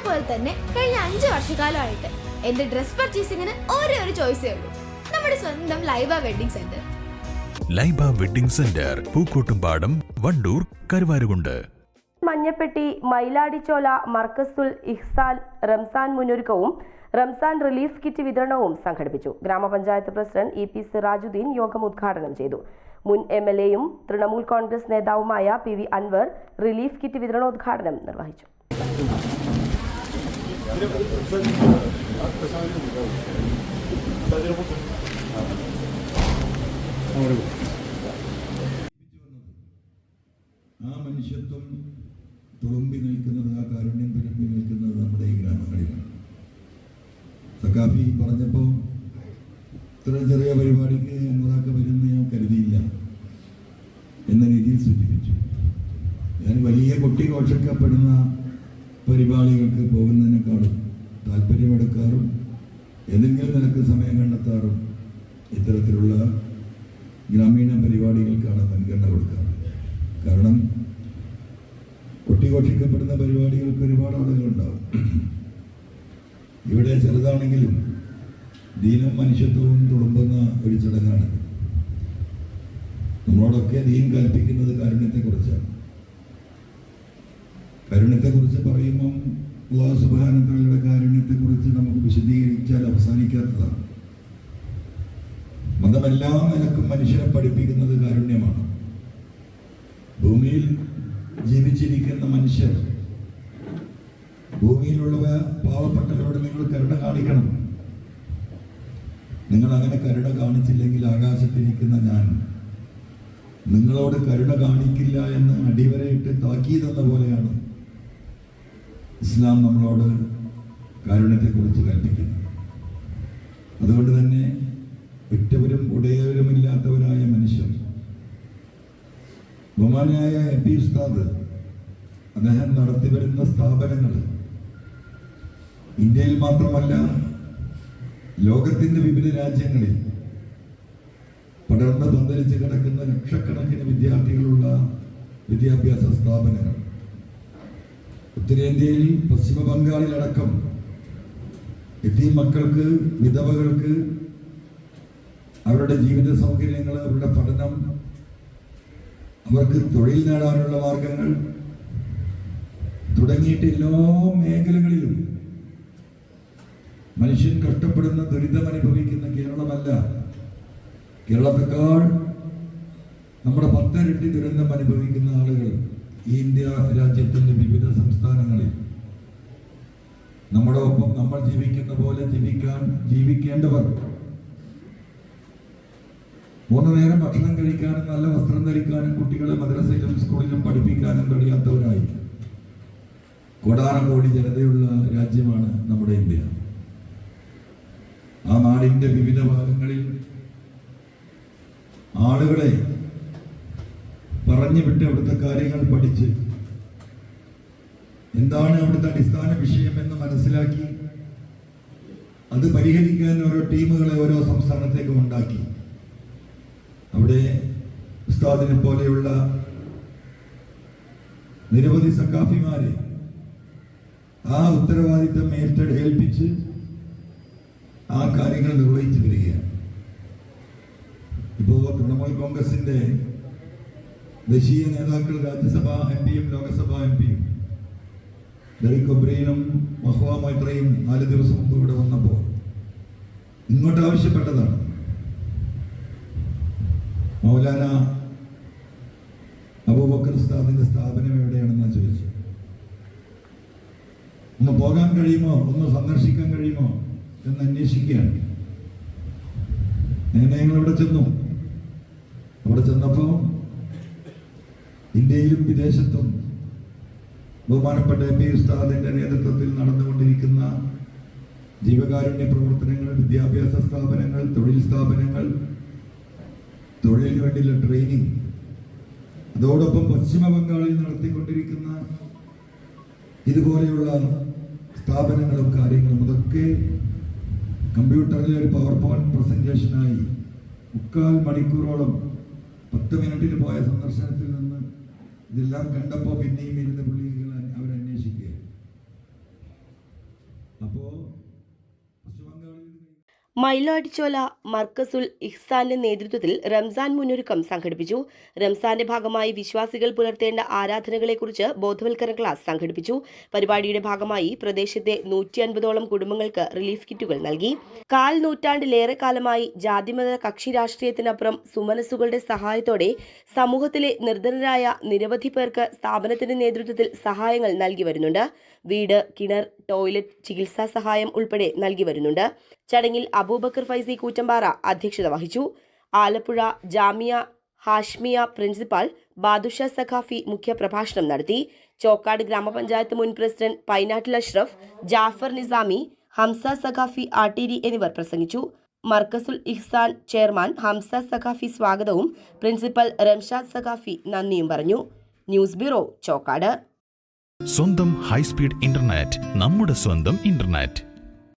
പോലെ തന്നെ കഴിഞ്ഞ 5 വർഷക്കാലമായിട്ട് എന്റെ ഡ്രസ് പർച്ചേസിംഗിന് ഒരേ ഒരു ചോയ്സേ ഉള്ളൂ, നമ്മുടെ സ്വന്തം Laiba wedding centre. Laiba wedding centre, Pookkottumpadam, Wandoor, Karuvarakundu. Manjappetty Mayiladichola Markazul Ihsan Ramzan മുന്നൊരുക്കവും റംസാൻ റിലീഫ് കിറ്റ് വിതരണവും സംഘടിപ്പിച്ചു. ഗ്രാമപഞ്ചായത്ത് പ്രസിഡന്റ് ഇ.പി. സിറാജുദ്ദീൻ യോഗം ഉദ്ഘാടനം ചെയ്തു. മുൻ എംഎൽഎയും തൃണമൂൽ കോൺഗ്രസ് നേതാവുമായ പി.വി. അൻവർ റിലീഫ് കിറ്റ് വിതരണോദ്ഘാടനം നിർവഹിച്ചു. ആ മനുഷ്യത്വം തുളുമ്പി നിൽക്കുന്നത്, ആ കാരുണ്യം തുളുമ്പി നിൽക്കുന്നത് നമ്മുടെ ഈ ഗ്രാമങ്ങളിലാണ്. സഖാഫി പറഞ്ഞപ്പോൾ ഇത്ര ചെറിയ പരിപാടിക്ക് എന്നതൊക്കെ വരുന്ന ഞാൻ കരുതിയില്ല എന്ന രീതിയിൽ സൂചിപ്പിച്ചു. ഞാൻ വലിയ കൊട്ടിഘോഷിക്കപ്പെടുന്ന പരിപാടികൾക്ക് പോകുന്നതിനേക്കാളും താല്പര്യമെടുക്കാറും ഏതെങ്കിലും നിലക്ക് സമയം കണ്ടെത്താറും ഇത്തരത്തിലുള്ള ഗ്രാമീണ പരിപാടികൾക്കാണ് മുൻഗണന കൊടുക്കാറ്. കാരണം കൊട്ടിഘോഷിക്കപ്പെടുന്ന പരിപാടികൾക്ക് ഒരുപാട് ആളുകളുണ്ടാവും. ഇവിടെ ചെറുതാണെങ്കിലും ദീനും മനുഷ്യത്വവും തുളുമ്പുന്ന ഒരു ചടങ്ങാണ്. നമ്മളോടൊക്കെ ദീൻ കൽപ്പിക്കുന്നത് കാരുണ്യത്തെക്കുറിച്ചാണ്. കാരുണ്യത്തെക്കുറിച്ച് പറയുമ്പം അല്ലാഹു സുബ്ഹാനഹു വ തആലയുടെ കാരുണ്യത്തെക്കുറിച്ച് നമുക്ക് വിശദീകരിച്ചാൽ അവസാനിക്കാത്തതാണ്. മതമെല്ലാ നിലക്കും മനുഷ്യനെ പഠിപ്പിക്കുന്നത് കാരുണ്യമാണ്. ഭൂമിയിൽ ജീവിച്ചിരിക്കുന്ന മനുഷ്യർ, ഭൂമിയിലുള്ള പാവപ്പെട്ടവരോട് നിങ്ങൾ കരുണ കാണിക്കണം. നിങ്ങൾ അങ്ങനെ കരുണ കാണിച്ചില്ലെങ്കിൽ ആകാശത്തിരിക്കുന്ന ഞാൻ നിങ്ങളോട് കരുണ കാണിക്കില്ല എന്ന് അടിവരയിട്ട് താക്കീതെന്ന പോലെയാണ് ഇസ്ലാം നമ്മളോട് കാരുണ്യത്തെക്കുറിച്ച് കൽപ്പിക്കുന്നത്. അതുകൊണ്ട് തന്നെ ഒറ്റവരും ഉടയവരുമില്ലാത്തവരായ മനുഷ്യർ, ബഹുമാനായ എം.പി. ഉസ്താദ് അദ്ദേഹം നടത്തിവരുന്ന സ്ഥാപനങ്ങൾ ഇന്ത്യയിൽ മാത്രമല്ല ലോകത്തിന്റെ വിവിധ രാജ്യങ്ങളിൽ പടർന്ന് പന്തലിച്ച് കിടക്കുന്ന ലക്ഷക്കണക്കിന് വിദ്യാർത്ഥികളുള്ള വിദ്യാഭ്യാസ സ്ഥാപനങ്ങൾ ഉത്തരേന്ത്യയിൽ പശ്ചിമ ബംഗാളിലടക്കം യതീം മക്കൾക്ക്, വിധവകൾക്ക് അവരുടെ ജീവിത സൗകര്യങ്ങൾ, അവരുടെ പഠനം, അവർക്ക് തൊഴിൽ നേടാനുള്ള മാർഗങ്ങൾ തുടങ്ങിയിട്ട് എല്ലാ മേഖലകളിലും മനുഷ്യൻ കഷ്ടപ്പെടുന്ന, ദുരിതം അനുഭവിക്കുന്ന കേരളമല്ല, കേരളത്തെക്കാൾ നമ്മുടെ 10 ഇരട്ടി ദുരന്തം അനുഭവിക്കുന്ന ആളുകൾ ഈ ഇന്ത്യ രാജ്യത്തിന്റെ വിവിധ സംസ്ഥാനങ്ങളിൽ നമ്മുടെ ഒപ്പം നമ്മൾ ജീവിക്കുന്ന പോലെ ജീവിക്കേണ്ടവർ, 3 നേരം ഭക്ഷണം കഴിക്കാനും നല്ല വസ്ത്രം ധരിക്കാനും കുട്ടികളെ മദ്രസയിലും സ്കൂളിലും പഠിപ്പിക്കാനും കഴിയാത്തവരായി കോടാനകോടി ജനതയുള്ള രാജ്യമാണ് നമ്മുടെ ഇന്ത്യ. ആ നാടിന്റെ വിവിധ ഭാഗങ്ങളിൽ ആളുകളെ പറഞ്ഞു വിട്ട് അവിടുത്തെ കാര്യങ്ങൾ പഠിച്ച് എന്താണ് അവിടുത്തെ അടിസ്ഥാന വിഷയം എന്ന് മനസ്സിലാക്കി അത് പരിഹരിക്കാൻ ഓരോ ടീമുകളെ ഓരോ സംസ്ഥാനത്തേക്കും ഉണ്ടാക്കി. അവിടെ ഉസ്താദിനെ പോലെയുള്ള നിരവധി സഖാഫിമാരെ ആ ഉത്തരവാദിത്തം ഏൽപ്പിച്ച് ആ കാര്യങ്ങൾ നിർവഹിച്ചു വരികയാണ്. ഇപ്പോ തൃണമൂൽ കോൺഗ്രസിന്റെ ദേശീയ നേതാക്കൾ, രാജ്യസഭാ എംപിയും ലോകസഭാ എംപിയും ഡെറിക് ഒബ്രെയിനും മഹ്വാ മൈത്രയും 4 ദിവസം മുമ്പ് ഇവിടെ വന്നപ്പോൾ ഇങ്ങോട്ട് ആവശ്യപ്പെട്ടതാണ്. മൗലാന അബൂബക്കർ ഉസ്താദിന്റെ സ്ഥാപനം എവിടെയാണെന്ന് ചോദിച്ചു. ഒന്ന് പോകാൻ കഴിയുമോ, ഒന്ന് സന്ദർശിക്കാൻ കഴിയുമോ എന്ന് അന്വേഷിക്കുകയാണ്. ഞങ്ങൾ അവിടെ ചെന്നു. അവിടെ ചെന്നപ്പോൾ ഇന്ത്യയിലും വിദേശത്തും ബഹുമാനപ്പെട്ട എം.പി. ഉസ്താദിന്റെ നേതൃത്വത്തിൽ നടന്നുകൊണ്ടിരിക്കുന്ന ജീവകാരുണ്യ പ്രവർത്തനങ്ങൾ, വിദ്യാഭ്യാസ സ്ഥാപനങ്ങൾ, തൊഴിൽ സ്ഥാപനങ്ങൾ, തൊഴിലിന് വേണ്ടിയുള്ള ട്രെയിനിങ്, അതോടൊപ്പം പശ്ചിമ ബംഗാളിൽ നടത്തിക്കൊണ്ടിരിക്കുന്ന ഇതുപോലെയുള്ള സ്ഥാപനങ്ങളും കാര്യങ്ങളും അതൊക്കെ കമ്പ്യൂട്ടറിലെ ഒരു പവർ പോയിന്റ് പ്രസന്റേഷനായി 3/4 മണിക്കൂറോളം 10 മിനിറ്റിൽ പോയ സന്ദർശനത്തിൽ നിന്ന് ഇതെല്ലാം കണ്ടപ്പോൾ പിന്നെയും ഇരുന്ന് പുള്ളികൾ അവരന്വേഷിക്കുക അപ്പോൾ പശ്ചിമ ബംഗാളിൽ മയിലാടിച്ചോല മർക്കസുൽ ഇഹ്സാന്റെ നേതൃത്വത്തിൽ റംസാൻ മുന്നൊരുക്കം സംഘടിപ്പിച്ചു. റംസാന്റെ ഭാഗമായി വിശ്വാസികൾ പുലർത്തേണ്ട ആരാധനകളെക്കുറിച്ച് ബോധവൽക്കരണ ക്ലാസ് സംഘടിപ്പിച്ചു. പരിപാടിയുടെ ഭാഗമായി പ്രദേശത്തെ 150ഓളം കുടുംബങ്ങൾക്ക് റിലീഫ് കിറ്റുകൾ നൽകി. 1/4 നൂറ്റാണ്ടിലേറെ കാലമായി ജാതിമത കക്ഷി രാഷ്ട്രീയത്തിനപ്പുറം സുമനസ്സുകളുടെ സഹായത്തോടെ സമൂഹത്തിലെ നിർധനരായ നിരവധി പേർക്ക് സ്ഥാപനത്തിന്റെ നേതൃത്വത്തിൽ സഹായങ്ങൾ നൽകി വരുന്നുണ്ട്. വീട്, കിണർ, ടോയ്ലറ്റ്, ചികിത്സാ സഹായം ഉൾപ്പെടെ നൽകി വരുന്നുണ്ട്. ചടങ്ങിൽ അബൂബക്കർ ഫൈസി കൂറ്റമ്പാറ അധ്യക്ഷത വഹിച്ചു. ആലപ്പുഴ ജാമിയ ഹാഷ്മിയ പ്രിൻസിപ്പാൾ ബാദുഷ സഖാഫി മുഖ്യപ്രഭാഷണം നടത്തി. ചോക്കാട് ഗ്രാമപഞ്ചായത്ത് മുൻ പ്രസിഡന്റ് പൈനാട്ടിൽ അഷ്റഫ്, ജാഫർ നിസാമി, ഹംസ സഖാഫി ആട്ടീരി എന്നിവർ പ്രസംഗിച്ചു. മർക്കസുൽ ഇഹ്സാൻ ചെയർമാൻ ഹംസ സഖാഫി സ്വാഗതവും പ്രിൻസിപ്പൽ റംഷാദ് സഖാഫി നന്ദിയും പറഞ്ഞു. News bureau, Chokkad. സ്വന്തം ഹൈസ്പീഡ് ഇന്റർനെറ്റ്, നമ്മുടെ സ്വന്തം ഇന്റർനെറ്റ്.